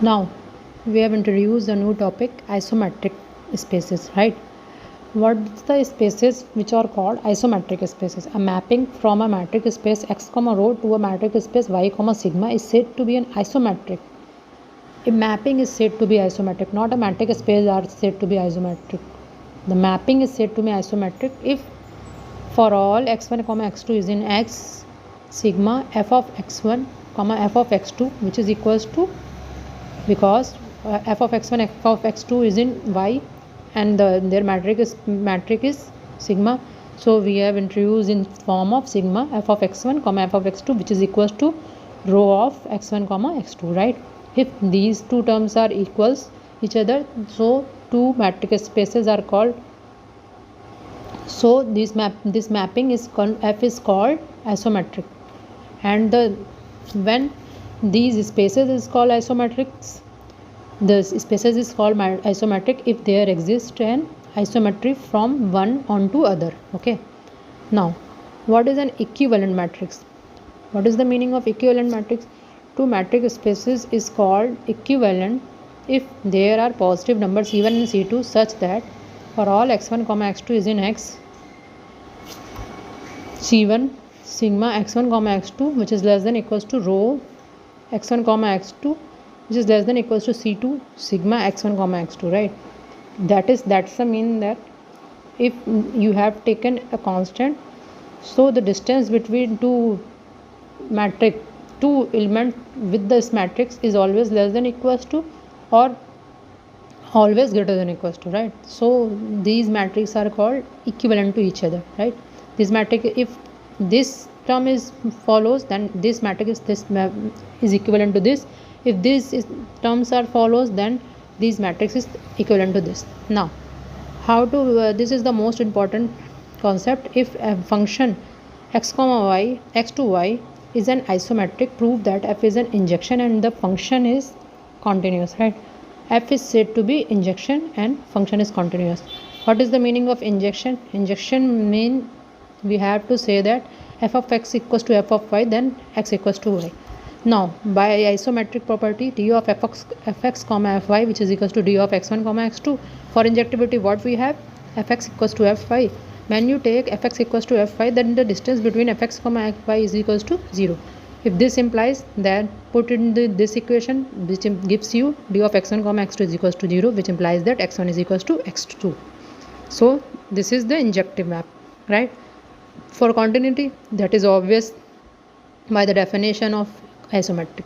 Now, we have introduced a new topic, isometric spaces, right? What's the spaces which are called isometric spaces? A mapping from a metric space x comma rho to a metric space y comma sigma is said to be an isometric. A mapping is said to be isometric, not a metric space are said to be isometric. The mapping is said to be isometric if for all x1 comma x2 is in x, sigma f of x1 comma f of x2 which is equals to, because f of x1 f of x2 is in y and their matrix is sigma, so we have introduced in form of sigma f of x1 comma f of x2 which is equals to rho of x1 comma x2, right? If these two terms are equals each other, so two matrix spaces are called, so this mapping is called, f is called isometric. And when these spaces is called isometrics, the spaces is called isometric if there exists an isometry from one onto other. Okay, now what is an equivalent matrix? What is the meaning of equivalent matrix? Two matrix spaces is called equivalent if there are positive numbers C1 and C2 such that for all x1 comma x2 is in x, C1 sigma x1 comma x2 which is less than equals to rho x1 comma x2 which is less than equals to C2 sigma x1 comma x2, right? That's the mean that if you have taken a constant, so the distance between two element with this matrix is always less than equals to or always greater than equals to, right? So these matrices are called equivalent to each other, right? This matrix, if this term is follows, then this matrix is equivalent to this. If terms are follows, then these matrix is equivalent to this. Now how to this is the most important concept. If a function x comma y x to y is an isometric, prove that f is an injection and the function is continuous, right? F is said to be injection and function is continuous. What is the meaning of injection? Injection mean we have to say that f of x equals to f of y, then x equals to y. Now by isometric property d of fx comma fy which is equals to d of x1 comma x2, for injectivity what we have, fx equals to fy. When you take fx equals to fy, then the distance between fx comma fy is equals to 0. If this implies, then put in this equation which gives you d of x1 comma x2 is equals to 0, which implies that x1 is equals to x2. So this is the injective map, right? For continuity, that is obvious by the definition of isometric.